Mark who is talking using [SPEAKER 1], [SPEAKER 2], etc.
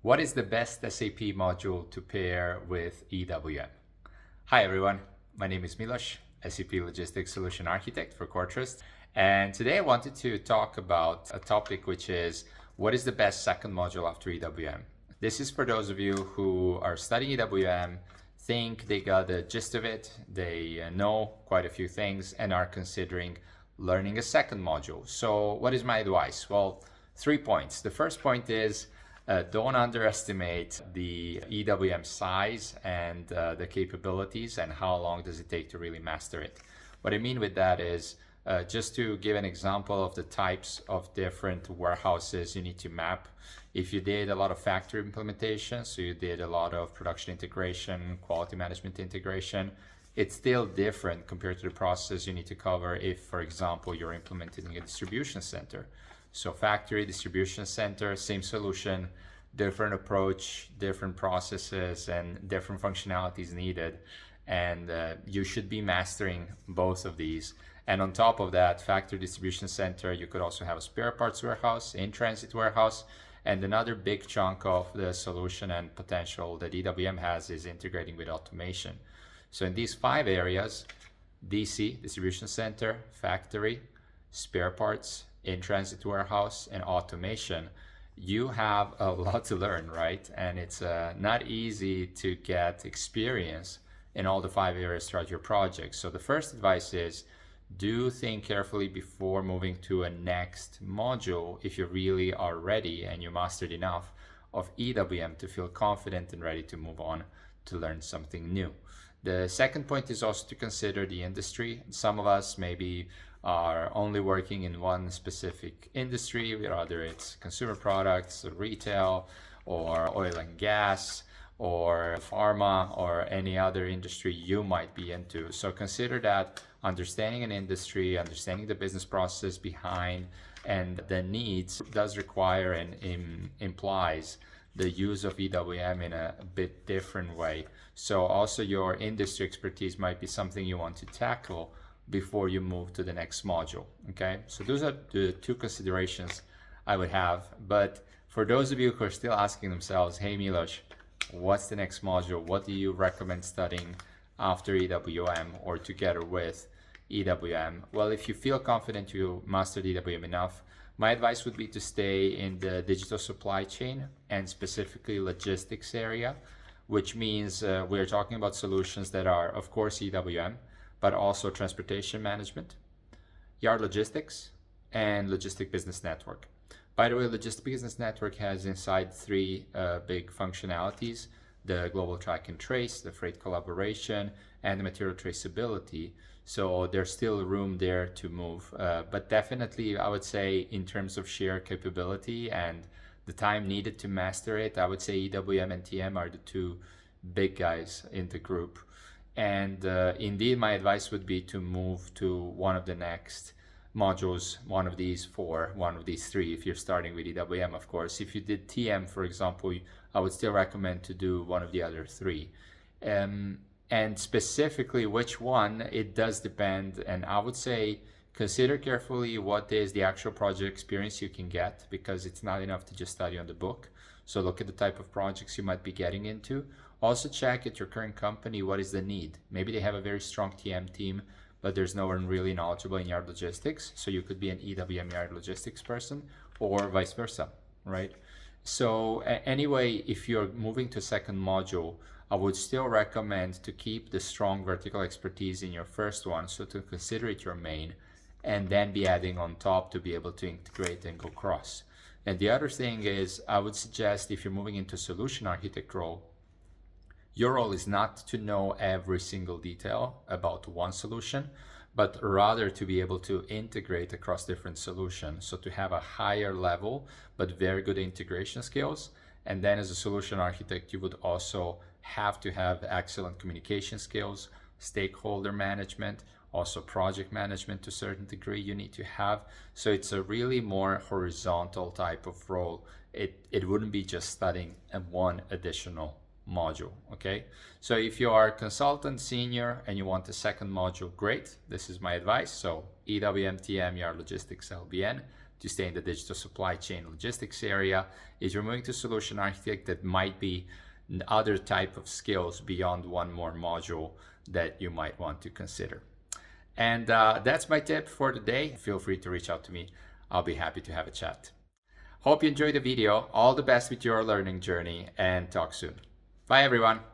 [SPEAKER 1] What is the best SAP module to pair with EWM? Hi everyone, my name is Milos, SAP Logistics Solution Architect for Quartrust. And today I wanted to talk about a topic which is what is the best second module after EWM? This is for those of you who are studying EWM, think they got the gist of it, they know quite a few things and are considering learning a second module. So what is my advice? Well, 3 points. The first point is don't underestimate the EWM size and the capabilities and how long does it take to really master it. What I mean with that is just to give an example of the types of different warehouses you need to map. If you did a lot of factory implementation, so you did a lot of production integration, quality management integration, it's still different compared to the process you need to cover if, for example, you're implementing a distribution center. So factory, distribution center, same solution, different approach, different processes, and different functionalities needed. And you should be mastering both of these. And on top of that, factory, distribution center, you could also have a spare parts warehouse, in-transit warehouse, and another big chunk of the solution and potential that EWM has is integrating with automation. So in these 5 areas, DC, distribution center, factory, spare parts, in-transit warehouse, and automation, you have a lot to learn, right? And it's not easy to get experience in all the 5 areas throughout your project. So the first advice is do think carefully before moving to a next module if you really are ready and you mastered enough of EWM to feel confident and ready to move on to learn something new. The second point is also to consider the industry. Some of us maybe are only working in one specific industry, whether it's consumer products, retail, or oil and gas, or pharma, or any other industry you might be into. So consider that understanding an industry, understanding the business process behind and the needs does require and implies the use of EWM in a bit different way. So also your industry expertise might be something you want to tackle before you move to the next module, okay? So those are the 2 considerations I would have. But for those of you who are still asking themselves, hey Milos, what's the next module? What do you recommend studying after EWM or together with EWM? Well, if you feel confident you mastered EWM enough, my advice would be to stay in the digital supply chain and specifically logistics area, which means we're talking about solutions that are, of course, EWM, but also transportation management, yard logistics, and logistic business network. By the way, logistic business network has inside 3 big functionalities: the global track and trace, the freight collaboration, and the material traceability. So there's still room there to move. But definitely, I would say in terms of sheer capability and the time needed to master it, I would say EWM and TM are the 2 big guys in the group. And indeed, my advice would be to move to one of the next modules, one of these 4, one of these 3, if you're starting with EWM, of course. If you did TM, for example, I would still recommend to do one of the other 3. And specifically which one, it does depend. And I would say consider carefully what is the actual project experience you can get, because it's not enough to just study on the book. So look at the type of projects you might be getting into. Also check at your current company, what is the need? Maybe they have a very strong TM team, but there's no one really knowledgeable in yard logistics. So you could be an EWM yard logistics person or vice versa, right? So anyway, if you're moving to a second module, I would still recommend to keep the strong vertical expertise in your first one, so to consider it your main, and then be adding on top to be able to integrate and go cross. And the other thing is, I would suggest if you're moving into solution architect role, your role is not to know every single detail about one solution, but rather to be able to integrate across different solutions. So to have a higher level, but very good integration skills. And then as a solution architect, you would also have to have excellent communication skills, stakeholder management, also project management to a certain degree you need to have. So it's a really more horizontal type of role. It wouldn't be just studying one additional module, okay? So if you are a consultant senior and you want a second module, great. This is my advice. So EWM, TM, ER Logistics, LBN. to stay in the digital supply chain logistics area, is you're moving to solution architect, that might be other type of skills beyond one more module that you might want to consider. And that's my tip for today. Feel free to reach out to me. I'll be happy to have a chat. Hope you enjoyed the video. All the best with your learning journey, and talk soon. Bye everyone.